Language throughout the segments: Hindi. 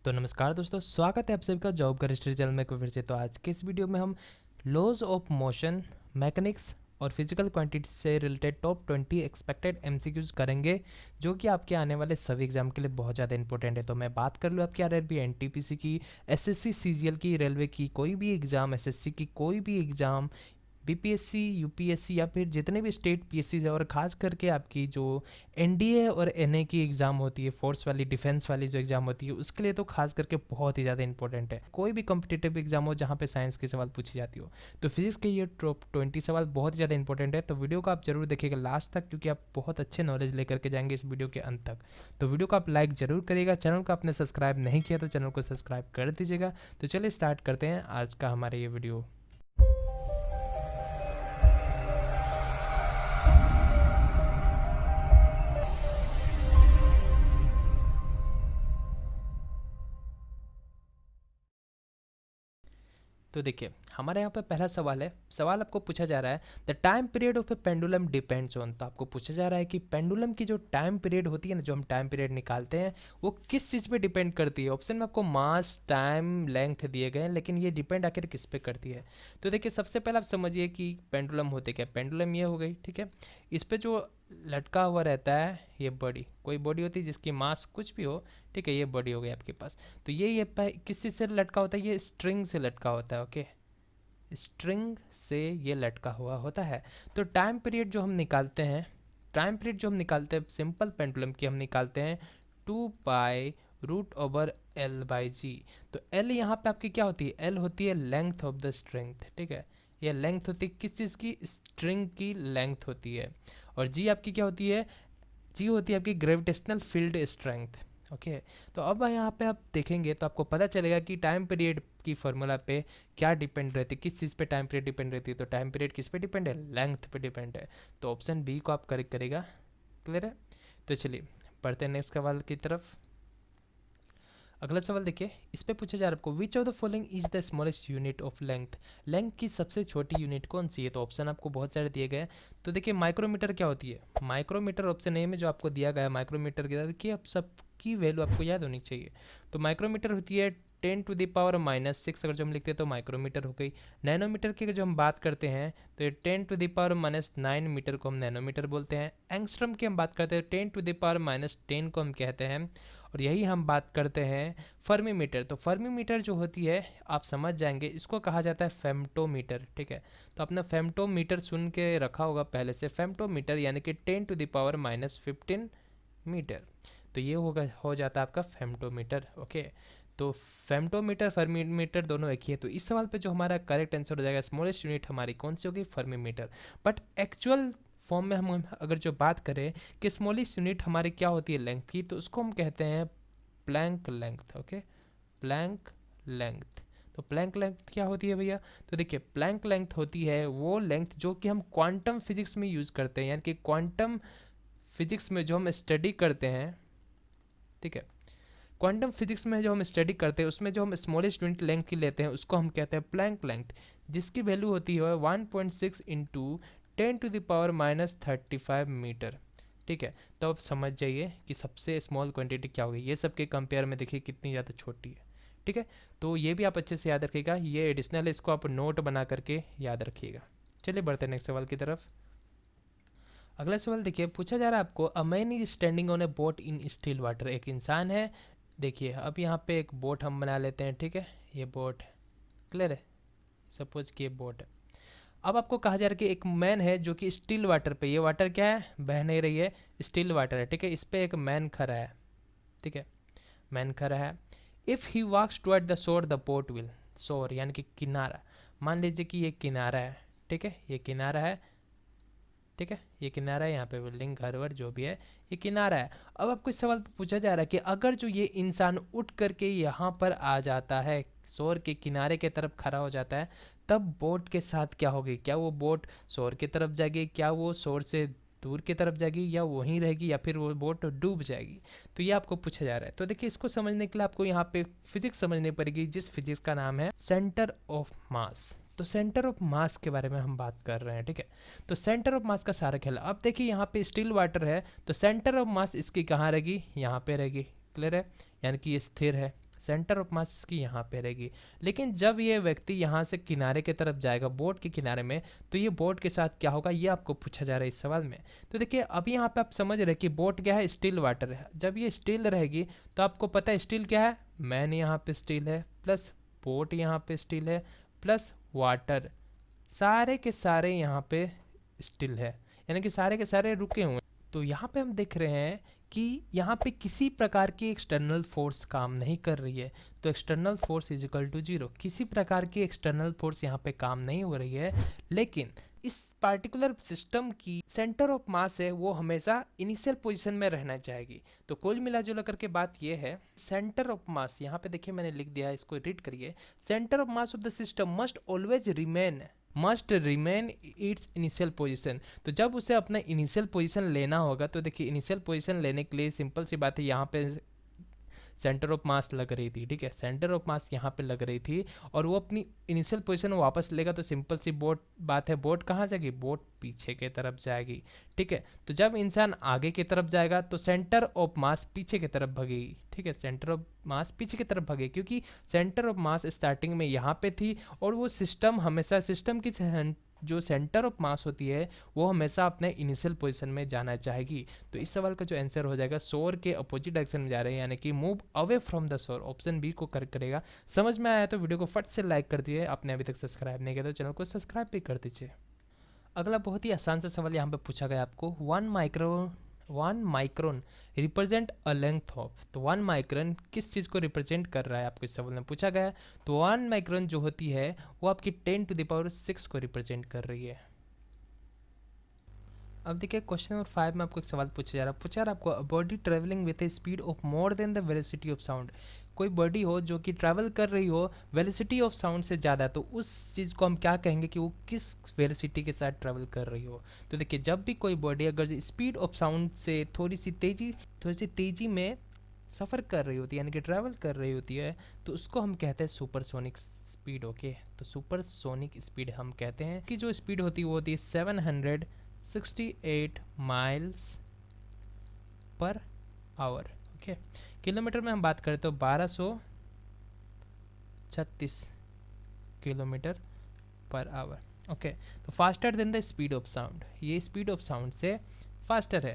तो नमस्कार दोस्तों, स्वागत है आप सभी का जॉब का हिस्ट्री चैनल में एक बार फिर से। तो आज के इस वीडियो में हम लॉज ऑफ मोशन, मैकेनिक्स और फिजिकल क्वांटिटी से रिलेटेड टॉप 20 एक्सपेक्टेड एमसीक्यूज करेंगे, जो कि आपके आने वाले सभी एग्जाम के लिए बहुत ज़्यादा इंपॉर्टेंट है। तो मैं बात कर लूँ आपकी आरआरबी, एनटीपीसी की, एसएससी सीजीएल की, रेलवे की कोई भी एग्जाम, एसएससी की कोई भी एग्जाम, बीपीएससी, यूपीएससी या फिर जितने भी स्टेट पीएससी है, और खास करके आपकी जो एनडीए और एनए की एग्ज़ाम होती है, फोर्स वाली, डिफेंस वाली जो एग्ज़ाम होती है, उसके लिए तो खास करके बहुत ही ज़्यादा इंपॉर्टेंट है। कोई भी कॉम्पिटिटिव एग्जाम हो जहाँ पे साइंस के सवाल पूछी जाती हो, तो फिजिक्स के ये टॉप 20 सवाल बहुत ही ज़्यादा इंपॉर्टेंट है। तो वीडियो को आप जरूर देखिएगा लास्ट तक, क्योंकि आप बहुत अच्छे नॉलेज लेकर के जाएंगे इस वीडियो के अंत तक। तो वीडियो को आप लाइक जरूर करिएगा। चैनल को आपने सब्सक्राइब नहीं किया तो चैनल को सब्सक्राइब कर दीजिएगा। तो चलिए स्टार्ट करते हैं आज का हमारा ये वीडियो। तो देखिए, हमारे यहाँ पे पहला सवाल है। सवाल आपको पूछा जा रहा है, the time period of A pendulum depends on. तो आपको पूछा जा रहा है कि पेंडुलम की जो टाइम पीरियड होती है ना, जो हम टाइम पीरियड निकालते हैं, वो किस चीज़ पे डिपेंड करती है। ऑप्शन में आपको मास, टाइम, लेंथ दिए गए हैं, लेकिन ये डिपेंड आखिर किस पे करती है। तो देखिए, सबसे पहले आप समझिए कि पेंडुलम होते क्या। पेंडुलम ये हो गई, ठीक है। इस पे जो लटका हुआ रहता है, ये बॉडी, कोई बॉडी होती है जिसकी मास कुछ भी हो, ठीक है, ये बॉडी हो गई आपके पास। तो ये किस चीज़ से लटका होता है, ये स्ट्रिंग से लटका होता है, ओके। स्ट्रिंग से ये लटका हुआ होता है। तो टाइम पीरियड जो हम निकालते हैं, टाइम पीरियड जो हम निकालते हैं सिंपल पेंडुलम की, हम निकालते हैं 2 पाई रूट ओवर L/G। तो L यहाँ पे आपकी क्या होती है, L होती है लेंथ ऑफ द स्ट्रिंग, ठीक है। ये लेंथ होती है किस चीज़ की, स्ट्रिंग की लेंथ होती है। और G आपकी क्या होती है, जी होती है आपकी ग्रेविटेशनल फील्ड स्ट्रेंथ, ओके। तो अब यहाँ पे आप देखेंगे तो आपको पता चलेगा कि टाइम पीरियड की फॉर्मूला पे क्या डिपेंड रहती है, किस चीज़ पे टाइम पीरियड डिपेंड रहती है। तो टाइम पीरियड किस पे डिपेंड है, लेंथ पे डिपेंड है। तो ऑप्शन बी को आप करेक्ट करेगा। क्लियर है। तो चलिए बढ़ते हैं नेक्स्ट सवाल की तरफ। अगला सवाल देखिए, इस पे पूछा जा रहा है आपको, which of the following is the smallest unit of length. Length की सबसे छोटी यूनिट कौन सी है। तो ऑप्शन आपको बहुत सारे दिए गए हैं। तो देखिए, माइक्रोमीटर क्या होती है। माइक्रोमीटर ऑप्शन ए में जो आपको दिया गया है, माइक्रोमीटर की देखिए, अब सबकी वैल्यू आपको याद होनी चाहिए। तो माइक्रोमीटर होती है 10⁻⁻⁶। अगर जो हम लिखते हैं तो माइक्रोमीटर हो गई। नैनोमीटर की अगर जो हम बात करते हैं तो ये 10⁻⁻9 मीटर को हम नैनोमीटर बोलते हैं। एंगस्ट्रम की हम बात करते हैं 10⁻⁻10 को हम कहते हैं। और यही हम बात करते हैं फर्मीमीटर। तो फर्मीमीटर जो होती है, आप समझ जाएंगे, इसको कहा जाता है फेम्टोमीटर, ठीक है। तो आपने फेम्टोमीटर सुन के रखा होगा पहले से। फेम्टोमीटर यानी कि 10⁻⁻15 मीटर। तो ये हो जाता है आपका फेम्टोमीटर, ओके। तो फेम्टोमीटर, फर्मीमीटर दोनों एक ही है। तो इस सवाल पे जो हमारा करेक्ट आंसर हो जाएगा, स्मॉलेस्ट यूनिट हमारी कौन सी होगी, फर्मीमीटर। बट एक्चुअल फॉर्म में हम अगर जो बात करें कि स्मॉलेस्ट यूनिट हमारी क्या होती है लेंथ की, तो उसको हम कहते हैं Planck length, okay. Planck length. तो प्लैंक लेंथ क्या होती है भैया। तो देखिए, प्लैंक लेंथ होती है वो लेंथ जो कि हम क्वांटम फिजिक्स में यूज करते हैं, यानी कि क्वांटम फिजिक्स में जो हम स्टडी करते हैं, ठीक है। क्वांटम फिजिक्स में जो हम स्टडी करते हैं उसमें जो हम स्मॉलेस्ट यूनिट लेंथ की लेते हैं उसको हम कहते हैं प्लैंक लेंथ, जिसकी वैल्यू होती है 1.6 इंटू 10⁻⁻35 मीटर, ठीक है। तो अब समझ जाइए कि सबसे स्मॉल क्वांटिटी क्या होगी। ये सबके कंपेयर में देखिए कितनी ज़्यादा छोटी है, ठीक है। तो ये भी आप अच्छे से याद रखिएगा, ये एडिशनल, इसको आप नोट बना करके याद रखिएगा। चलिए बढ़ते हैं नेक्स्ट सवाल की तरफ। अगला सवाल देखिए, पूछा जा रहा है आपको, a man is standing on A boat in still water. एक इंसान है। देखिए, अब यहाँ पे एक बोट हम बना लेते हैं, ठीक है। ये बोट है, क्लियर है। सपोज कि ये बोट है। अब आपको कहा जा रहा है कि एक मैन है जो कि स्टिल वाटर पे, ये वाटर क्या है, बह नहीं रही है, स्टिल वाटर है, ठीक है। इस पे एक मैन खड़ा है, ठीक है। मैन खड़ा है। If he walks toward the shore the boat will, shore यानी कि किनारा, मान लीजिए कि ये किनारा है, ठीक है। ये किनारा है, ठीक है। ये किनारा है, यहाँ पे बिल्डिंग, घर वर जो भी है, ये किनारा है। अब आपको इस सवाल पूछा जा रहा है कि अगर जो ये इंसान उठ करके यहाँ पर आ जाता है, शोर के किनारे के तरफ खड़ा हो जाता है, तब बोट के साथ क्या होगी। क्या वो बोट शोर की तरफ जाएगी, क्या वो शोर से दूर की तरफ जाएगी, या वहीं रहेगी, या फिर वो बोट डूब जाएगी। तो ये आपको पूछा जा रहा है। तो देखिए, इसको समझने के लिए आपको यहाँ पे फिजिक्स समझनी पड़ेगी, जिस फिजिक्स का नाम है सेंटर ऑफ मास। तो सेंटर ऑफ मास के बारे में हम बात कर रहे हैं, ठीक है। तो सेंटर ऑफ मास का सारा खेल, अब देखिए यहाँ पे स्टिल वाटर है, तो सेंटर ऑफ मास इसकी कहाँ रहेगी, यहाँ पे रहेगी, क्लियर है। यानी कि ये स्थिर है, सेंटर ऑफ मास इसकी यहाँ पे रहेगी। लेकिन जब ये व्यक्ति यहाँ से किनारे की तरफ जाएगा, बोट के किनारे में, तो ये बोट के साथ क्या होगा, ये आपको पूछा जा रहा है इस सवाल में। तो देखिए अभी यहाँ पे आप समझ रहे हैं कि बोट क्या है, स्टिल वाटर है। जब ये स्टिल रहेगी तो आपको पता है स्टिल क्या है, मैन यहाँ पे स्टिल है, प्लस बोट यहाँ पे स्टिल है, प्लस वाटर, सारे के सारे यहाँ पे स्टिल है, यानी कि सारे के सारे रुके हुए हैं। तो यहाँ पे हम देख रहे हैं कि यहाँ पे किसी प्रकार की एक्सटर्नल फोर्स काम नहीं कर रही है। तो external force is equal to zero, किसी प्रकार की एक्सटर्नल फोर्स यहाँ पे काम नहीं हो रही है। लेकिन इस पार्टिकुलर सिस्टम की सेंटर ऑफ मास है वो हमेशा इनिशियल पोजीशन में रहना चाहेगी। तो कुल मिला जुला करके बात ये है, सेंटर ऑफ मास यहाँ पे देखिए मैंने लिख दिया है, इसको रीड करिए। Centre of mass of the system must remain it's initial position. तो जब उसे अपना इनिशियल पोजीशन लेना होगा, तो देखिए इनिशियल पोजीशन लेने के लिए सिंपल सी बात है, यहाँ पे सेंटर ऑफ मास लग रही थी, ठीक है, सेंटर ऑफ मास यहाँ पे लग रही थी, और वो अपनी इनिशियल पोजीशन वापस लेगा। तो सिंपल सी बात है, बोट कहाँ जाएगी, बोट पीछे की तरफ जाएगी, ठीक है। तो जब इंसान आगे की तरफ जाएगा तो सेंटर ऑफ मास पीछे की तरफ भगेगी, ठीक है, सेंटर ऑफ मास पीछे की तरफ भगेगी, क्योंकि सेंटर ऑफ मास स्टार्टिंग में यहाँ पे थी, और वो सिस्टम हमेशा सिस्टम की जो सेंटर ऑफ मास होती है वो हमेशा अपने इनिशियल पोजीशन में जाना चाहेगी। तो इस सवाल का जो आंसर हो जाएगा, शोर के अपोजिट डायरेक्शन में जा रहे हैं, यानी कि move away from the shore, option B को करेक्ट करेगा। समझ में आया तो वीडियो को फट से लाइक कर दिए, आपने अभी तक सब्सक्राइब नहीं किया तो चैनल को सब्सक्राइब भी कर दीजिए। अगला बहुत ही आसान सा सवाल यहाँ पे पूछा गया आपको, 1 micron represent a length of. तो 1 माइक्रोन किस चीज़ को रिप्रेजेंट कर रहा है, आपको इस सवाल में पूछा गया है। तो 1 माइक्रोन जो होती है वो आपकी 10⁶ को रिप्रेजेंट कर रही है। अब देखिए क्वेश्चन नंबर 5 में आपको एक सवाल पूछा जा रहा है आपको, body travelling with A speed of more than the velocity of sound. कोई बॉडी हो जो कि ट्रैवल कर रही हो वेलोसिटी ऑफ साउंड से ज़्यादा, तो उस चीज़ को हम क्या कहेंगे कि वो किस वेलोसिटी के साथ ट्रैवल कर रही हो। तो देखिए जब भी कोई बॉडी अगर स्पीड ऑफ साउंड से थोड़ी सी तेज़ी में सफ़र कर रही होती है, यानी कि ट्रैवल कर रही होती है, तो उसको हम कहते हैं सुपरसोनिक स्पीड। ओके, तो सुपरसोनिक स्पीड हम कहते हैं कि जो स्पीड होती है वो होती है 768 miles per hour. Okay, kilometre में हम बात करें तो 1236 किलोमीटर पर आवर। ओके, तो faster than the speed of sound, ये स्पीड ऑफ साउंड से फास्टर है।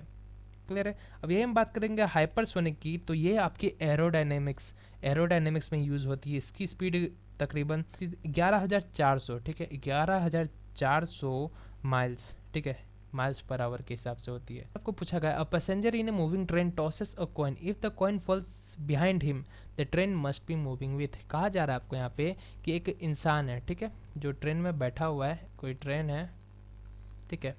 क्लियर है। अब यही हम बात करेंगे हाइपरसोनिक की, तो ये आपकी एरोडायनेमिक्स में यूज़ होती है। इसकी स्पीड तकरीबन 11,400, ठीक है, 11,400 माइल्स, ठीक है, माइल्स पर आवर के हिसाब से होती है। आपको पूछा गया, a passenger in a moving train tosses a coin, if the coin falls behind him the train must be moving with. कहा जा रहा है आपको यहाँ पे कि एक इंसान है, ठीक है, जो ट्रेन में बैठा हुआ है, कोई ट्रेन है, ठीक है,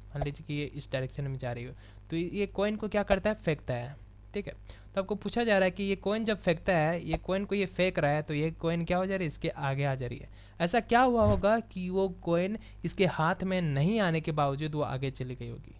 मान लीजिए कि ये इस डायरेक्शन में जा रही हो, तो ये कॉइन को क्या करता है, फेंकता है, ठीक है। तो आपको पूछा जा रहा है कि ये कॉइन जब फेंकता है, ये कॉइन को ये फेंक रहा है, तो ये कॉइन क्या हो जा रही है, इसके आगे आ जा रही है। ऐसा क्या हुआ होगा कि वो कॉइन इसके हाथ में नहीं आने के बावजूद वो आगे चली गई होगी।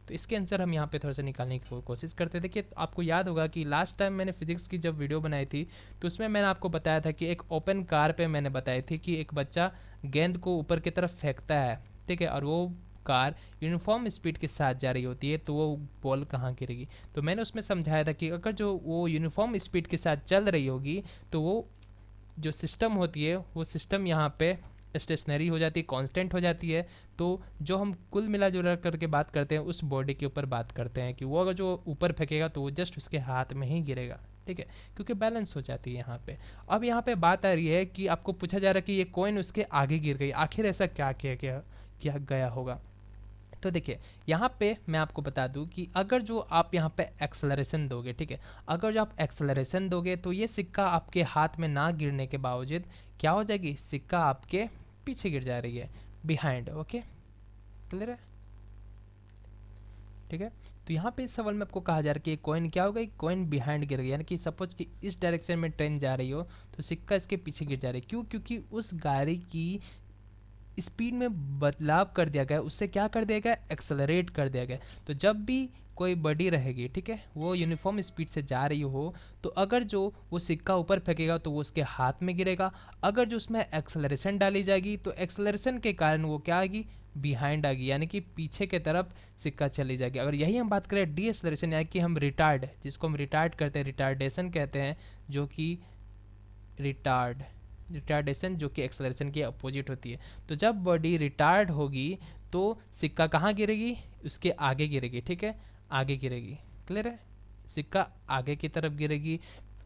तो इसके आंसर हम यहाँ पे थोड़ा सा निकालने की कोशिश करते थे। कि आपको याद होगा कि लास्ट टाइम मैंने फिजिक्स की जब वीडियो बनाई थी तो उसमें मैंने आपको बताया था कि एक ओपन कार पे मैंने बताई थी कि एक बच्चा गेंद को ऊपर की तरफ फेंकता है, ठीक है, और वो कार यूनिफॉर्म स्पीड के साथ जा रही होती है, तो वो बॉल कहाँ गिरेगी। तो मैंने उसमें समझाया था कि अगर जो वो यूनिफॉर्म स्पीड के साथ चल रही होगी तो वो जो सिस्टम होती है वो सिस्टम यहाँ पे स्टेशनरी हो जाती है, कांस्टेंट हो जाती है। तो जो हम कुल मिला जुला करके बात करते हैं उस बॉडी के ऊपर बात करते हैं कि वो अगर जो ऊपर फेंकेगा तो वो जस्ट उसके हाथ में ही गिरेगा, ठीक है, क्योंकि बैलेंस हो जाती है यहाँ पे। अब यहाँ पे बात आ रही है कि आपको पूछा जा रहा है कि ये कॉइन उसके आगे गिर गई, आखिर ऐसा क्या किया गया होगा। तो देखिए यहाँ पे मैं आपको बता दूं कि अगर जो आप यहाँ पे एक्सेलरेशन दोगे, ठीक है, अगर जो आप एक्सेलरेशन दोगे तो ये सिक्का आपके हाथ में ना गिरने के बावजूद क्या हो जाएगी, सिक्का आपके पीछे गिर जा रही है, बिहाइंड। ओके, क्लियर है, ठीक है। तो यहाँ पे इस सवाल में आपको कहा जा रहा है कि कॉइन क्या हो गई, कॉइन बिहाइंड गिर गई, यानी कि सपोज कि इस डायरेक्शन में ट्रेन जा रही हो तो सिक्का इसके पीछे गिर जा रही है। क्यों, क्योंकि उस गाड़ी की स्पीड में बदलाव कर दिया गया, उससे क्या कर दिया गया, एक्सेलरेट कर दिया गया। तो जब भी कोई बॉडी रहेगी, ठीक है, वो यूनिफॉर्म स्पीड से जा रही हो, तो अगर जो वो सिक्का ऊपर फेंकेगा तो वो उसके हाथ में गिरेगा। अगर जो उसमें एक्सेलरेशन डाली जाएगी तो एक्सेलरेशन के कारण वो क्या आएगी, बिहाइंड आ गई, यानी कि पीछे की तरफ सिक्का चली जाएगी। अगर यही हम बात करें डीएक्सलरेशन, यानी कि हम रिटार्ड, जिसको हम रिटार्ड करते हैं, रिटार्डेशन कहते हैं, जो कि रिटार्डेशन जो कि एक्सलरेशन की अपोजिट होती है। तो जब बॉडी रिटार्ड होगी तो सिक्का कहाँ गिरेगी, उसके आगे गिरेगी, ठीक है, आगे गिरेगी। क्लियर है, सिक्का आगे की तरफ गिरेगी।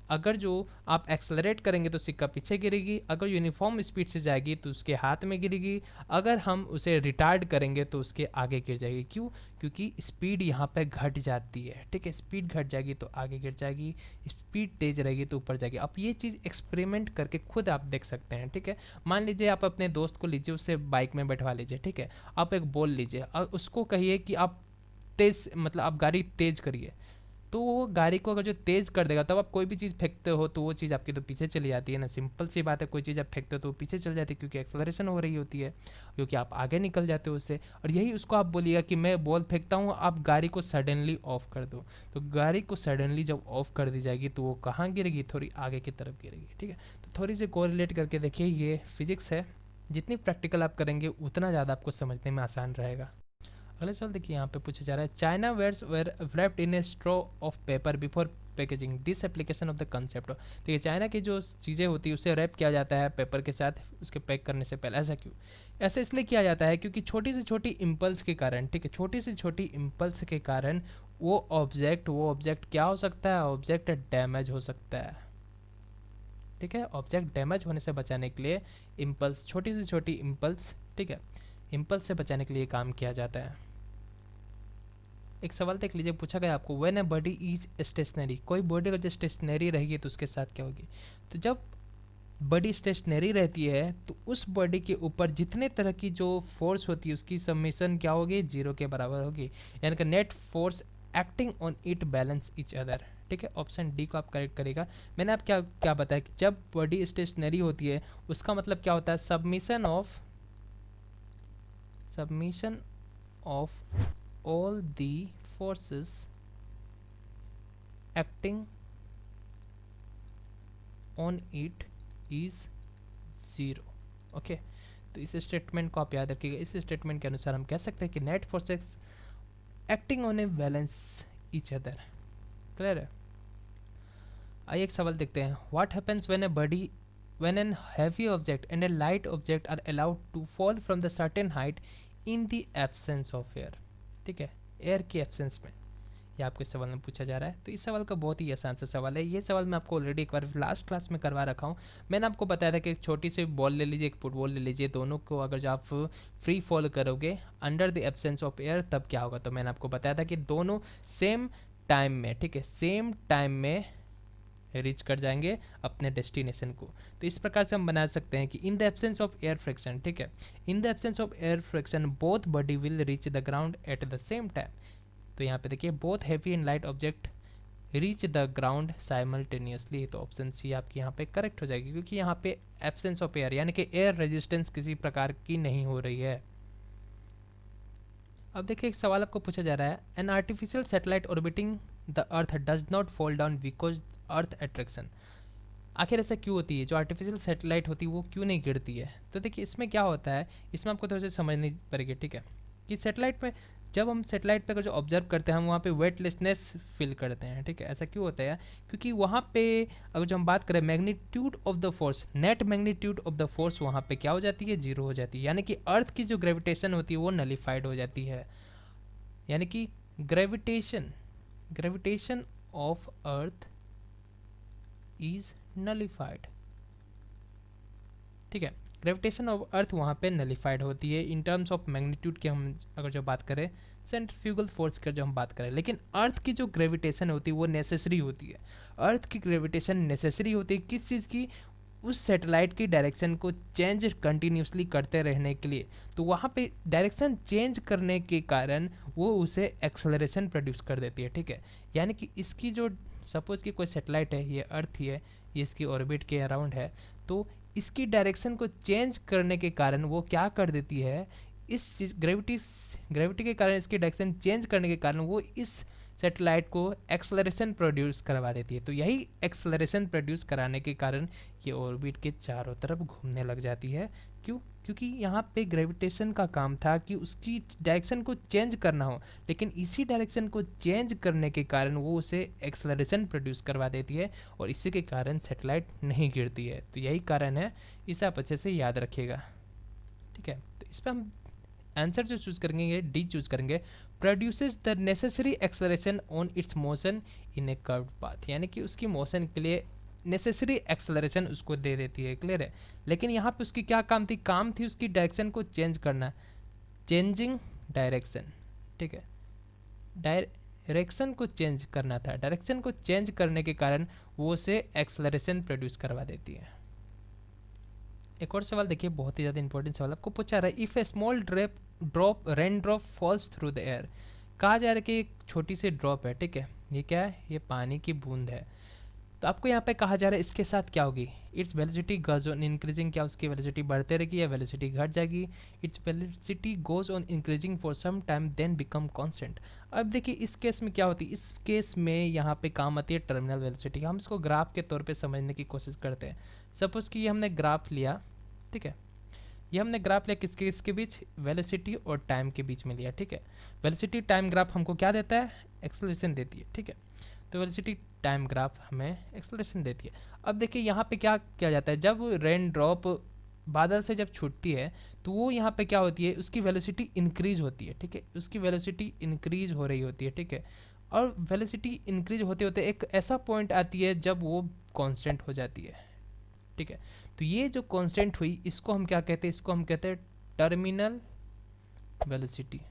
अगर जो आप एक्सेलरेट करेंगे तो सिक्का पीछे गिरेगी, अगर यूनिफॉर्म स्पीड से जाएगी तो उसके हाथ में गिरेगी, अगर हम उसे रिटार्ड करेंगे तो उसके आगे गिर जाएगी। क्यों? क्योंकि स्पीड यहाँ पे घट जाती है, ठीक है, स्पीड घट जाएगी तो आगे गिर जाएगी, स्पीड तेज रहेगी तो ऊपर जाएगी। आप ये चीज़ एक्सपेरिमेंट करके खुद आप देख सकते हैं, ठीक है। मान लीजिए आप अपने दोस्त को लीजिए, उससे बाइक में बैठवा लीजिए, ठीक है, आप एक बॉल लीजिए और उसको कहिए कि आप तेज, मतलब आप गाड़ी तेज करिए, तो वो गाड़ी को अगर जो तेज कर देगा, तब आप कोई भी चीज़ फेंकते हो तो वो चीज़ आपकी तो पीछे चली जाती है ना। सिंपल सी बात है, कोई चीज़ आप फेंकते हो तो वो पीछे चल जाती है, क्योंकि एक्सलरेशन हो रही होती है, क्योंकि आप आगे निकल जाते हो उससे। और यही उसको आप बोलिएगा कि मैं बॉल फेंकता हूँ, आप गाड़ी को सडनली ऑफ कर दो, तो गाड़ी को सडनली जब ऑफ कर दी जाएगी तो वो कहाँ गिरेगी, थोड़ी आगे की तरफ गिरेगी, ठीक है। तो थोड़ी सी कोरिलेट करके देखिए, ये फिजिक्स है, जितनी प्रैक्टिकल आप करेंगे उतना ज़्यादा आपको समझने में आसान रहेगा। अगला सवाल देखिए, यहाँ पे पूछा जा रहा है, China wares were wrapped in a straw of paper before packaging, this application of the concept. देखिए, चाइना की जो चीज़ें होती है उसे रैप किया जाता है पेपर के साथ उसके पैक करने से पहले। ऐसा क्यों? ऐसा इसलिए किया जाता है क्योंकि छोटी से छोटी इम्पल्स के कारण, ठीक है, छोटी से छोटी इम्पल्स के कारण वो ऑब्जेक्ट क्या हो सकता है, ऑब्जेक्ट डैमेज हो सकता है, ठीक है। ऑब्जेक्ट डैमेज होने से बचाने के लिए इम्पल्स, छोटी से छोटी इम्पल्स, ठीक है, इम्पल्स से बचाने के लिए काम किया जाता है। एक सवाल देख लीजिए, पूछा गया आपको, when a body is stationary, कोई बॉडी अगर जब स्टेशनरी रहेगी तो उसके साथ क्या होगी। तो जब बॉडी स्टेशनरी रहती है तो उस बॉडी के ऊपर जितने तरह की जो फोर्स होती है उसकी समीशन क्या होगी, जीरो के बराबर होगी, यानी कि net force acting on it balance each other, ठीक है। ऑप्शन डी को आप करेक्ट करेगा। मैंने आप क्या क्या बताया कि जब बॉडी स्टेशनरी होती है उसका मतलब क्या होता है, submission of all the forces acting on it is zero, okay. तो इस स्टेटमेंट को आप याद रखिएगा। इस स्टेटमेंट के अनुसार हम कह सकते हैं कि net forces acting on a balance each other. Clear है। आइए एक सवाल देखते हैं, what happens when an heavy object and a light object are allowed to fall from the certain height in the absence of air, ठीक है, एयर की एब्सेंस में, ये आपको इस सवाल में पूछा जा रहा है। तो इस सवाल का बहुत ही आसान सा सवाल है। ये सवाल मैं आपको ऑलरेडी एक बार लास्ट क्लास में करवा रखा हूँ। मैंने आपको बताया था कि एक छोटी सी बॉल ले लीजिए, एक फुटबॉल ले लीजिए, दोनों को अगर जो आप फ्री फॉल करोगे under the absence of air तब क्या होगा। तो मैंने आपको बताया था कि दोनों सेम टाइम में, ठीक है, सेम टाइम में रीच कर जाएंगे अपने डेस्टिनेशन को। तो इस प्रकार से हम बना सकते हैं कि in the absence of air friction, ठीक है, in the absence of air friction both body will reach the ground at the same time. तो यहाँ पे देखिए, both heavy and light object reach the ground simultaneously, तो ऑप्शन सी आपकी यहाँ पे करेक्ट हो जाएगी, क्योंकि यहाँ पे एब्सेंस ऑफ एयर यानी कि एयर रेजिस्टेंस किसी प्रकार की नहीं हो रही है। अब देखिए, एक सवाल आपको पूछा जा रहा है, an artificial satellite orbiting the earth does not fall down because earth attraction. आखिर ऐसा क्यों होती है, जो आर्टिफिशियल सैटेलाइट होती है वो क्यों नहीं गिरती है। तो देखिए, इसमें क्या होता है, इसमें आपको थोड़ा सा समझनी पड़ेगी, ठीक है, कि सैटेलाइट में जब हम सैटेलाइट पे अगर जो ऑब्जर्व करते हैं हम वहाँ पे वेटलेसनेस फील करते हैं, ठीक है। ऐसा क्यों होता है, क्योंकि वहाँ पे अगर जो हम बात करें magnitude of the force, net magnitude of the force वहाँ पे क्या हो जाती है, जीरो हो जाती है, यानी कि अर्थ की जो ग्रेविटेशन होती है वो नलीफाइड हो जाती है, यानी कि gravitation of earth is nullified, ठीक है। ग्रेविटेशन ऑफ अर्थ वहाँ पे नलीफाइड होती है इन टर्म्स ऑफ मैग्नीट्यूड की हम अगर जो बात करें, सेंट्रीफ्यूगल फोर्स की जो हम बात करें। लेकिन अर्थ की जो ग्रेविटेशन होती है वो नेसेसरी होती है। अर्थ की ग्रेविटेशन नेसेसरी होती है किस चीज़ की, उस सैटेलाइट की डायरेक्शन को चेंज कंटिन्यूसली करते रहने के लिए। तो वहाँ पे डायरेक्शन चेंज करने के कारण वो उसे एक्सेलरेशन प्रोड्यूस कर देती है, ठीक है। यानी कि इसकी जो, सपोज कि कोई सैटेलाइट है, ये अर्थ ही है, ये इसकी ऑर्बिट के अराउंड है, तो इसकी डायरेक्शन को चेंज करने के कारण वो क्या कर देती है, इस चीज ग्रेविटी के कारण इसकी डायरेक्शन चेंज करने के कारण वो इस सेटेलाइट को एक्सेलरेशन प्रोड्यूस करवा देती है। तो यही एक्सेलरेशन प्रोड्यूस कराने के कारण ये ऑर्बिट के चारों तरफ घूमने लग जाती है। क्यों? क्योंकि यहाँ पे ग्रेविटेशन का काम था कि उसकी डायरेक्शन को चेंज करना हो, लेकिन इसी डायरेक्शन को चेंज करने के कारण वो उसे एक्सेलरेशन प्रोड्यूस करवा देती है और इसी के कारण सेटेलाइट नहीं गिरती है। तो यही कारण है, इसे आप अच्छे से याद रखिएगा। ठीक है, तो इस पर हम आंसर जो चूज करेंगे ये डी चूज करेंगे। Produces the necessary acceleration on it's motion in A curved path, यानी कि उसकी मोशन के लिए नेसेसरी एक्सेलरेशन उसको दे देती है। क्लियर है? लेकिन यहाँ पे उसकी क्या काम थी? काम थी उसकी डायरेक्शन को चेंज करना, चेंजिंग डायरेक्शन। ठीक है, डायरेक्शन को चेंज करना था। डायरेक्शन को चेंज करने के कारण वो उसे एक्सेलरेशन प्रोड्यूस करवा देती है। एक और सवाल देखिए, बहुत ही ज़्यादा इंपॉर्टेंट सवाल आपको पूछा रहा है। If a small drop rain drop falls through the air, कहा जा रहा है कि एक छोटी सी ड्रॉप है। ठीक है, ये क्या है? ये पानी की बूंद है। तो आपको यहाँ पे कहा जा रहा है इसके साथ क्या होगी? Its velocity goes on increasing, क्या उसकी वेलोसिटी बढ़ते रहेगी या वेलोसिटी घट जाएगी? Its velocity goes on increasing for some time then become constant. अब देखिए इस केस में क्या होती है? इस केस में यहाँ पे काम आती है टर्मिनल वेलोसिटी। हम इसको ग्राफ के तौर पे समझने की कोशिश करते हैं। सपोज कि ये हमने ग्राफ लिया। ठीक है, ये हमने ग्राफ लिया किसके किसके बीच? वेलोसिटी और टाइम के बीच में लिया। ठीक है, वेलोसिटी टाइम ग्राफ हमको क्या देता है? एक्सेलरेशन देती है। ठीक है, तो वेलोसिटी टाइम ग्राफ हमें एक्सेलरेशन देती है। अब देखिए यहाँ पे क्या किया जाता है, जब रेन ड्रॉप बादल से जब छूटती है तो वो यहाँ पे क्या होती है? उसकी वेलोसिटी इंक्रीज होती है। ठीक है, उसकी वेलोसिटी इंक्रीज हो रही होती है। ठीक है, और वेलोसिटी इंक्रीज होते होते एक ऐसा पॉइंट आती है जब वो कांस्टेंट हो जाती है। ठीक है, तो ये जो कांस्टेंट हुई इसको हम क्या कहते हैं? इसको हम कहते हैं टर्मिनल वेलोसिटी।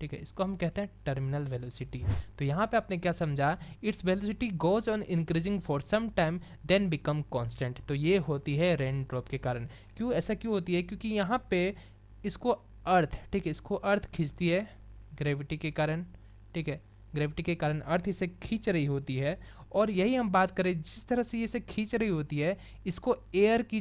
ठीक है, इसको हम कहते हैं टर्मिनल वेलोसिटी। तो यहाँ पे आपने क्या समझा? Its velocity goes on increasing for some time then become constant. तो ये होती है रेन ड्रॉप के कारण। क्यों ऐसा क्यों होती है? क्योंकि यहाँ पे इसको अर्थ, ठीक है, इसको अर्थ खींचती है ग्रेविटी के कारण। ठीक है, ग्रेविटी के कारण अर्थ इसे खींच रही होती है। और यही हम बात करें, जिस तरह से ये इसे खींच रही होती है, इसको एयर की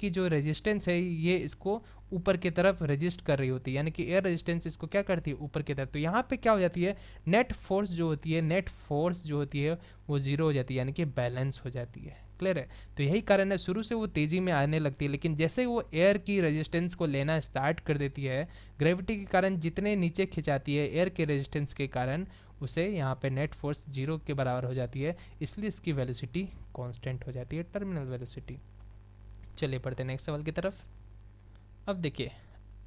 जो रेजिस्टेंस है ये इसको ऊपर की तरफ रेजिस्ट कर रही होती है, यानी कि एयर रेजिस्टेंस इसको क्या करती है? ऊपर की तरफ। तो यहाँ पे क्या हो जाती है? नेट फोर्स जो होती है, नेट फोर्स जो होती है वो जीरो हो जाती है, यानी कि बैलेंस हो जाती है। क्लियर है? तो यही कारण है, शुरू से वो तेजी में आने लगती है, लेकिन जैसे वो एयर की रेजिस्टेंस को लेना स्टार्ट कर देती है, ग्रेविटी के कारण जितने नीचे खिंचाती है एयर के रेजिस्टेंस के कारण, उसे यहाँ पे नेट फोर्स जीरो के बराबर हो जाती है, इसलिए इसकी वेलोसिटी कांस्टेंट हो जाती है, टर्मिनल वेलोसिटी। चलिए पढ़ते हैं नेक्स्ट सवाल की तरफ। अब देखिए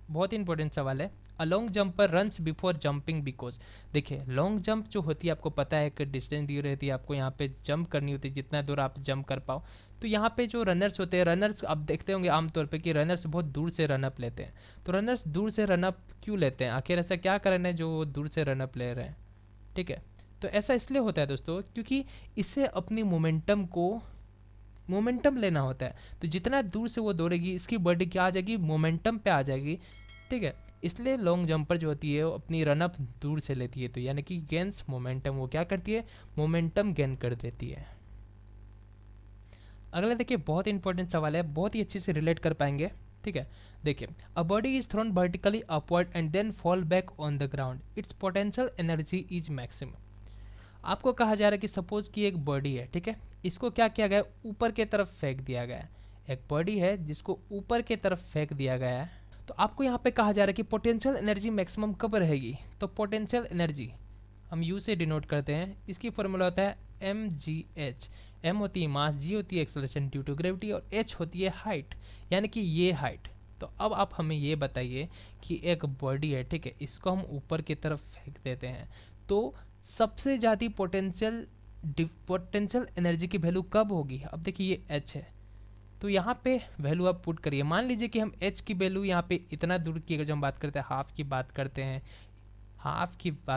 बहुत ही इंपॉर्टेंट सवाल है। A long jumper runs before jumping because, देखिए लॉन्ग जंप जो होती है आपको पता है कि डिस्टेंस दी रहती है, आपको यहाँ पे जंप करनी होती है जितना दूर आप जंप कर पाओ। तो यहाँ पे जो रनर्स होते हैं, रनर्स आप देखते होंगे आमतौर पे कि रनर्स बहुत दूर से रनअप लेते हैं। तो रनर्स दूर से रनअप क्यों लेते हैं? आखिर ऐसा क्या कारण है जो वो दूर से रनअप ले रहे हैं? ठीक है, तो ऐसा इसलिए होता है दोस्तों क्योंकि इससे अपनी मोमेंटम लेना होता है। तो जितना दूर से वो दौड़ेगी इसकी बॉडी क्या आ जाएगी? मोमेंटम पे आ जाएगी। ठीक है, इसलिए लॉन्ग जंपर जो होती है वो अपनी रनअप दूर से लेती है, तो यानी कि गेन्स मोमेंटम, वो क्या करती है? मोमेंटम गेन कर देती है। अगला देखिए बहुत इंपॉर्टेंट सवाल है, बहुत ही अच्छे से रिलेट कर पाएंगे। ठीक है, देखिए a body is thrown vertically upward and then fall back on the ground, its potential energy is maximum. आपको कहा जा रहा है कि सपोज कि एक बॉडी है। ठीक है, इसको क्या किया गया? ऊपर की तरफ फेंक दिया गया है। एक बॉडी है जिसको ऊपर की तरफ फेंक दिया गया है। तो आपको यहाँ पे कहा जा रहा है कि पोटेंशियल एनर्जी मैक्सिमम कब रहेगी? तो पोटेंशियल एनर्जी हम यू से डिनोट करते हैं, इसकी फॉर्मूला होता है एम जी एच। एम होती है मास, जी होती है एक्सेलरेशन ड्यू टू ग्रेविटी, और एच होती है हाइट, यानी कि ये हाइट। तो अब आप हमें ये बताइए कि एक बॉडी है, ठीक है, इसको हम ऊपर की तरफ फेंक देते हैं, तो सबसे ज़्यादा पोटेंशियल एनर्जी की वैल्यू कब होगी? अब देखिए ये एच है, तो यहाँ पे वैल्यू आप पुट करिए। मान लीजिए कि हम एच की वैल्यू यहाँ पे इतना दूर की अगर जो हम बात करते हैं, हाफ की बात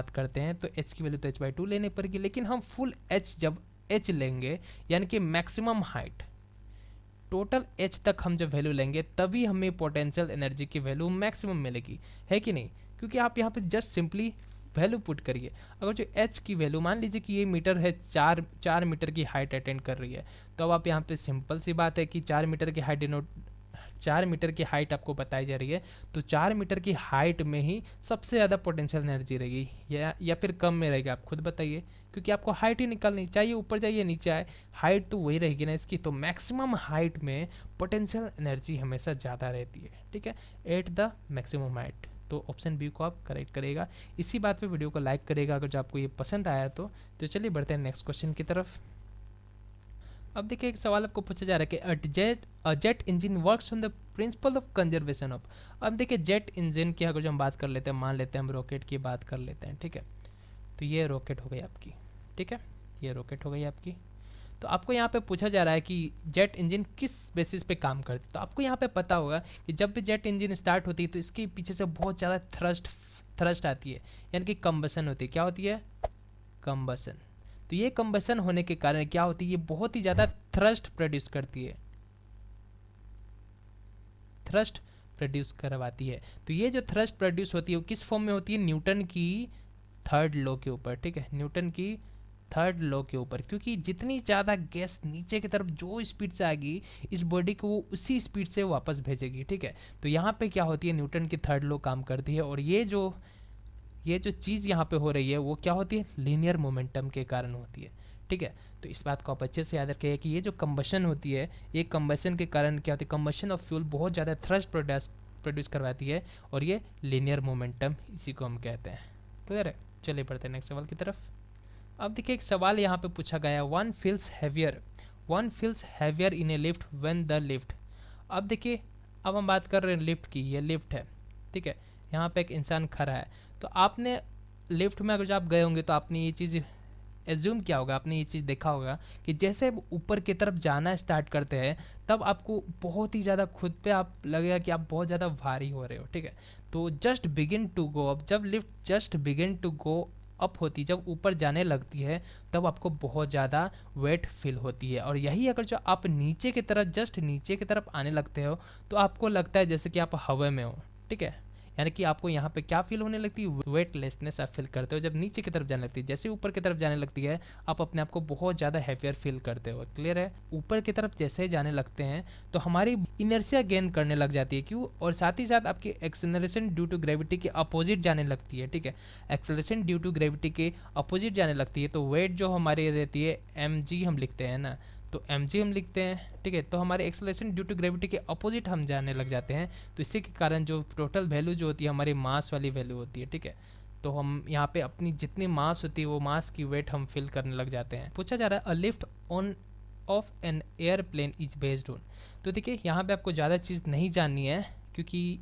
करते हैं तो एच की वैल्यू तो h/2 लेनी पड़ेगी। लेकिन हम फुल एच जब एच लेंगे, यानी कि मैक्सिमम हाइट, टोटल एच तक हम जब वैल्यू लेंगे तभी हमें पोटेंशियल एनर्जी की वैल्यू मैक्सिमम मिलेगी, है कि नहीं? क्योंकि आप यहाँ पे जस्ट सिंपली वैल्यू पुट करिए। अगर जो एच की वैल्यू मान लीजिए कि ये मीटर है, 4 मीटर की हाइट अटेंड कर रही है, तो अब आप यहाँ पे सिंपल सी बात है कि 4 मीटर की हाइट डिनोट 4 मीटर की हाइट आपको बताई जा रही है, तो 4 मीटर की हाइट में ही सबसे ज़्यादा पोटेंशियल एनर्जी रहेगी, या फिर कम में रहेगी, आप खुद बताइए, क्योंकि आपको हाइट ही निकालनी चाहिए, ऊपर जाइए नीचे आए, हाइट तो वही रहेगी ना इसकी, तो मैक्सिमम हाइट में पोटेंशियल एनर्जी हमेशा ज़्यादा रहती है, ठीक है, एट द मैक्सिमम हाइट। तो ऑप्शन बी को आप करेक्ट करेगा। इसी बात पे वीडियो को लाइक करेगा अगर जो आपको ये पसंद आया तो चलिए बढ़ते हैं नेक्स्ट क्वेश्चन की तरफ। अब देखिए एक सवाल आपको पूछा जा रहा है कि jet engine works on the principle of conservation of. अब देखिए जेट इंजन की अगर जो हम बात कर लेते हैं, मान लेते हैं हम रॉकेट की बात कर लेते हैं, ठीक है, तो ये रॉकेट हो गई आपकी, ठीक है, ये रॉकेट हो गई आपकी। तो आपको यहाँ पे पूछा जा रहा है कि जेट इंजन किस बेसिस पे काम करती है। तो आपको यहाँ पे पता होगा कि जब भी जेट इंजन स्टार्ट होती है तो इसके पीछे से बहुत ज़्यादा थ्रस्ट आती है, यानी कि कंबसन होती है। क्या होती है? कंबसन। तो ये कंबसन होने के कारण क्या होती है, ये बहुत ही ज़्यादा थ्रस्ट प्रोड्यूस करती है, थ्रस्ट प्रोड्यूस करवाती है। तो ये जो थ्रस्ट प्रोड्यूस होती है वो किस फॉर्म में होती है? न्यूटन की थर्ड लॉ के ऊपर, ठीक है, न्यूटन की थर्ड लॉ के ऊपर, क्योंकि जितनी ज़्यादा गैस नीचे की तरफ जो स्पीड से आएगी इस बॉडी को वो उसी स्पीड से वापस भेजेगी, ठीक है। तो यहाँ पे क्या होती है, न्यूटन की थर्ड लॉ काम करती है, और ये जो चीज़ यहाँ पे हो रही है वो क्या होती है? लीनियर मोमेंटम के कारण होती है, ठीक है। तो इस बात को आप अच्छे से याद रखिए कि ये जो कंबशन होती है, ये कंबशन के कारण क्या होती है, कंबशन ऑफ फ्यूल बहुत ज़्यादा थ्रस्ट प्रोड्यूस करवाती है, और ये लीनियर मोमेंटम इसी को हम कहते हैं। क्लियर है? चलिए बढ़ते हैं नेक्स्ट सवाल की तरफ। अब देखिए एक सवाल यहाँ पे पूछा गया है, one feels heavier in A lift when the lift. अब देखिए, अब हम बात कर रहे हैं लिफ्ट की, ये लिफ्ट है, ठीक है, यहाँ पे एक इंसान खड़ा है। तो आपने लिफ्ट में अगर जब आप गए होंगे तो आपने ये चीज़ एज्यूम किया होगा, आपने ये चीज़ देखा होगा कि जैसे आप ऊपर की तरफ जाना स्टार्ट करते हैं तब आपको बहुत ही ज़्यादा खुद पे आप लगेगा कि आप बहुत ज़्यादा भारी हो रहे हो, ठीक है। तो just begin to go up, जब lift just begin to go up होती, जब ऊपर जाने लगती है तब आपको बहुत ज़्यादा वेट फील होती है, और यही अगर जो आप नीचे की तरफ जस्ट नीचे की तरफ आने लगते हो तो आपको लगता है जैसे कि आप हवा में हो, ठीक है, यानी कि आपको यहाँ पे क्या फील होने लगती है? वेटलेसनेस आप फील करते हो जब नीचे की तरफ जाने लगती है। जैसे ऊपर की तरफ जाने लगती है आप अपने आप को बहुत ज़्यादा हैप्पियर फील करते हो। क्लियर है? ऊपर की तरफ जैसे ही जाने लगते हैं तो हमारी इनर्शिया गेन करने लग जाती है, क्यों? और साथ ही साथ आपकी एक्सेलरेशन ड्यू टू ग्रेविटी के अपोजिट जाने लगती है, ठीक है, एक्सेलरेशन ड्यू टू ग्रेविटी के अपोजिट जाने लगती है। तो वेट जो हमारी रहती है mg हम लिखते हैं ना, तो mg हम लिखते हैं, ठीक है, तो हमारे एक्सेलरेशन ड्यू टू ग्रेविटी के अपोजिट हम जाने लग जाते हैं। तो इसी के कारण जो टोटल वैल्यू जो होती है हमारी मास वाली वैल्यू होती है, ठीक है। तो हम यहाँ पे अपनी जितनी मास होती है वो मास की वेट हम फिल करने लग जाते हैं। पूछा जा रहा है a lift on off an airplane is based on. तो देखिए यहाँ पे आपको ज़्यादा चीज़ नहीं जाननी है क्योंकि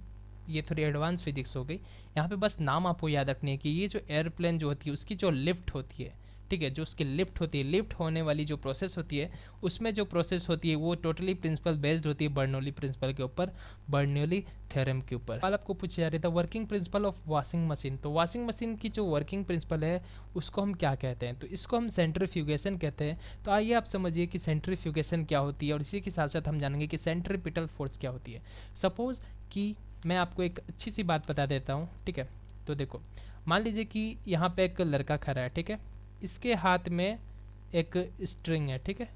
ये थोड़ी एडवांस फिजिक्स हो गई। यहाँ पे बस नाम आपको याद रखनी है कि ये जो एयरप्लेन जो होती है उसकी जो लिफ्ट होती है, ठीक है, जो उसकी लिफ्ट होती है, लिफ्ट होने वाली जो प्रोसेस होती है उसमें जो प्रोसेस होती है वो टोटली प्रिंसिपल बेस्ड होती है बर्नौली प्रिंसिपल के ऊपर, बर्नौली थ्योरम के ऊपर। सवाल आपको पूछा जा रहा था working principle of washing machine. तो वॉशिंग मशीन की जो वर्किंग प्रिंसिपल है उसको हम क्या कहते हैं? तो इसको हम सेंट्रीफ्यूगेशन कहते हैं। तो आइए आप समझिए कि सेंट्रीफ्यूगेशन क्या होती है, और इसी के साथ साथ हम जानेंगे कि सेंट्रीपिटल फोर्स क्या होती है। सपोज कि मैं आपको एक अच्छी सी बात बता देता हूँ, ठीक है। तो देखो, मान लीजिए कि यहाँ पे एक लड़का खड़ा है, ठीक है, इसके हाथ में एक स्ट्रिंग है, ठीक है,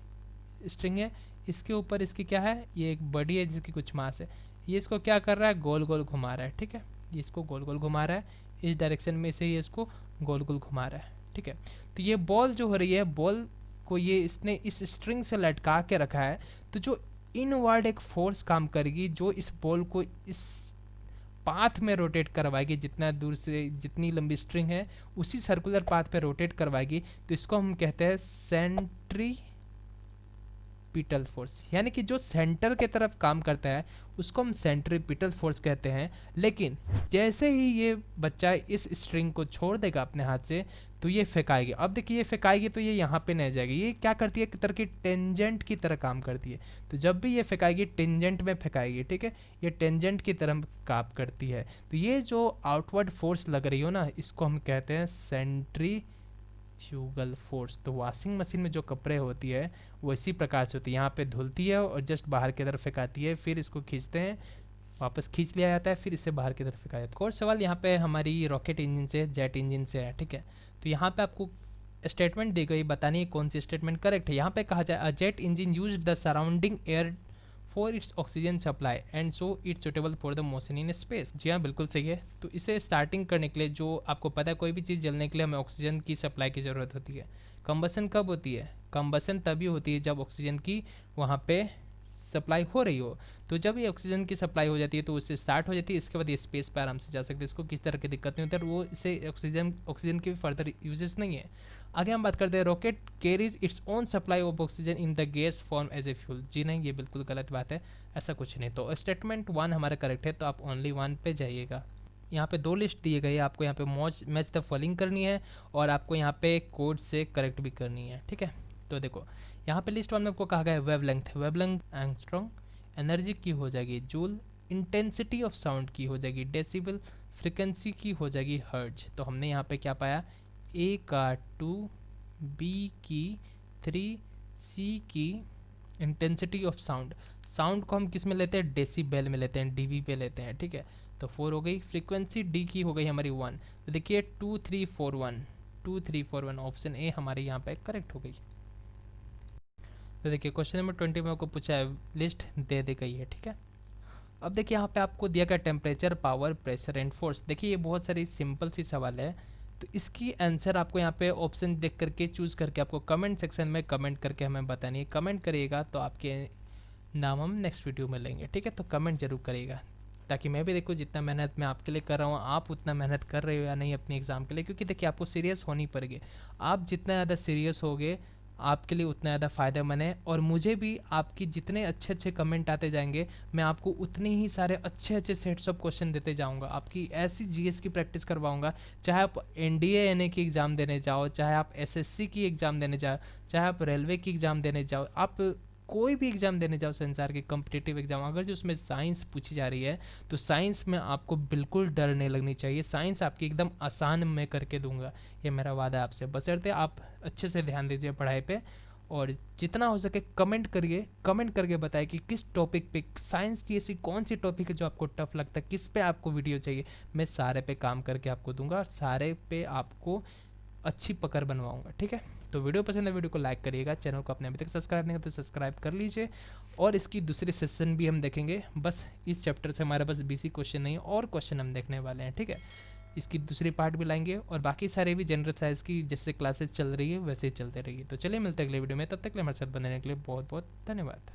स्ट्रिंग है, इसके ऊपर इसकी क्या है, ये एक बॉडी है जिसकी कुछ मास है, ये इसको क्या कर रहा है, गोल गोल घुमा रहा है, ठीक है, ये इसको गोल गोल घुमा रहा है, इस डायरेक्शन में से ये इसको गोल गोल घुमा रहा है, ठीक है। तो ये बॉल जो हो रही है, बॉल को ये इसने इस स्ट्रिंग से लटका के रखा है, तो जो इनवर्ड एक फोर्स काम करेगी जो इस बॉल को इस पाथ में रोटेट करवाएगी, जितना दूर से जितनी लंबी स्ट्रिंग है उसी सर्कुलर पाथ पे रोटेट करवाएगी, तो इसको हम कहते हैं सेंट्रीपिटल फोर्स, यानी कि जो सेंटर के तरफ काम करता है उसको हम सेंट्रीपिटल फोर्स कहते हैं। लेकिन जैसे ही ये बच्चा इस स्ट्रिंग को छोड़ देगा अपने हाथ से तो ये फेंकाएगी। अब देखिए ये फेंकाएगी तो ये यहाँ पे नहीं जाएगी, ये क्या करती है, एक तरह की टेंजेंट की तरह काम करती है। तो जब भी ये फेंकाएगी टेंजेंट में फेंकाएगी, ठीक है, ये टेंजेंट की तरह काम करती है। तो ये जो आउटवर्ड फोर्स लग रही हो ना इसको हम कहते हैं सेंट्रीफ्यूगल फोर्स। तो वॉशिंग मशीन में जो कपड़े होती है वो इसी प्रकार से होती है, यहाँ पे धुलती है और जस्ट बाहर की तरफ फेंकाती है, फिर इसको खींचते हैं, वापस खींच लिया जाता है, फिर इसे बाहर की तरफ फेंका जाता है। और सवाल यहाँ पे हमारी रॉकेट इंजन से, जेट इंजन से है, ठीक है। तो यहाँ पे आपको स्टेटमेंट दी गई, बतानी है कौन सी स्टेटमेंट करेक्ट है। यहाँ पे कहा जाए a jet engine use the surrounding air for its oxygen supply and so it's suitable for the motion in space. जी हाँ, बिल्कुल सही है। तो इसे स्टार्टिंग करने के लिए, जो आपको पता है कोई भी चीज़ जलने के लिए हमें ऑक्सीजन की सप्लाई की ज़रूरत होती है। कंबसन कब होती है? कंबसन तभी होती है जब ऑक्सीजन की वहाँ पे सप्लाई हो रही हो। तो जब ये ऑक्सीजन की सप्लाई हो जाती है तो उससे स्टार्ट हो जाती है, इसके बाद ये स्पेस पर आराम से जा सकते हैं, इसको किसी तरह की दिक्कत नहीं होती, और वो इसे ऑक्सीजन ऑक्सीजन की फर्दर यूजेस नहीं है। आगे हम बात करते हैं, rocket carries its own supply of oxygen in the gas form as a fuel. जी नहीं, ये बिल्कुल गलत बात है, ऐसा कुछ नहीं। तो स्टेटमेंट 1 हमारा करेक्ट है, तो आप ओनली 1 पे जाइएगा। यहाँ पे 2 लिस्ट दिए गए हैं, आपको यहाँ पे मैच द फॉलोइंग करनी है और आपको यहाँ पे कोड से करेक्ट भी करनी है, ठीक है। तो देखो यहाँ पे लिस्ट 1 में आपको कहा गया है वेवलेंथ एंगस्ट्रॉन्ग, एनर्जी की हो जाएगी जूल, इंटेंसिटी ऑफ साउंड की हो जाएगी डेसिबल, फ्रिक्वेंसी की हो जाएगी हर्ट्ज। तो हमने यहाँ पे क्या पाया, ए का 2, बी की 3, सी की इंटेंसिटी ऑफ साउंड, साउंड को हम किस में लेते हैं, डेसीबेल में लेते हैं, डीबी पे लेते हैं, ठीक है। तो 4 हो गई। फ्रीक्वेंसी डी की हो गई हमारी 1। तो देखिए 2341, 2341 ऑप्शन ए हमारी यहाँ पे करेक्ट हो गई। तो देखिए क्वेश्चन नंबर 20 में आपको पूछा है, लिस्ट दे दी गई है, ठीक है। अब देखिए यहाँ पे आपको दिया गया temperature, power, pressure and force. देखिए ये बहुत सारी सिंपल सी सवाल है, तो इसकी आंसर आपको यहाँ पे ऑप्शन देख करके चूज करके आपको कमेंट सेक्शन में कमेंट करके हमें बतानी है। कमेंट करिएगा तो आपके नाम हम नेक्स्ट वीडियो में लेंगे, ठीक है। तो कमेंट जरूर करिएगा ताकि मैं भी देखूँ जितना मेहनत मैं आपके लिए कर रहा हूँ आप उतना मेहनत कर रहे हो या नहीं अपने एग्ज़ाम के लिए, क्योंकि देखिए आपको सीरियस होनी पड़ेगी। आप जितना ज़्यादा सीरियस होगे आपके लिए उतना ज़्यादा फ़ायदेमंद है, और मुझे भी आपकी जितने अच्छे अच्छे कमेंट आते जाएंगे मैं आपको उतने ही सारे अच्छे अच्छे सेट्स ऑफ क्वेश्चन देते जाऊंगा, आपकी ऐसी जीएस की प्रैक्टिस करवाऊंगा। चाहे आप एनडीए एनए की एग्ज़ाम देने जाओ, चाहे आप एसएससी की एग्ज़ाम देने जाओ, चाहे आप रेलवे की एग्ज़ाम देने जाओ, आप कोई भी एग्ज़ाम देने जाओ संसार के कॉम्पिटिटिव एग्ज़ाम, अगर जो उसमें साइंस पूछी जा रही है तो साइंस में आपको बिल्कुल डर नहीं लगनी चाहिए। साइंस आपकी एकदम आसान मैं करके दूंगा, ये मेरा वादा है आपसे, बशर्ते आप अच्छे से ध्यान दीजिए पढ़ाई पे। और जितना हो सके कमेंट करिए, कमेंट करके बताइए कि किस टॉपिक पे, साइंस की ऐसी कौन सी टॉपिक है जो आपको टफ लगता है, किस पे आपको वीडियो चाहिए। मैं सारे पे काम करके आपको दूंगा और सारे पे आपको अच्छी पकड़ बनवाऊंगा, ठीक है। तो वीडियो पसंद है वीडियो को लाइक करिएगा, चैनल को अपने अभी तक सब्सक्राइब नहीं किया तो सब्सक्राइब कर लीजिए। और इसकी दूसरी सेशन भी हम देखेंगे, बस इस चैप्टर से हमारे पास बीसी क्वेश्चन नहीं और क्वेश्चन हम देखने वाले हैं, ठीक है। इसकी दूसरी पार्ट भी लाएंगे और बाकी सारे भी जनरल साइंस की जैसे क्लासेस चल रही है वैसे ही चलते रहिए। तो चलिए मिलते हैं अगले वीडियो में, तब तक के लिए हमारे साथ बने रहने के लिए बहुत बहुत धन्यवाद।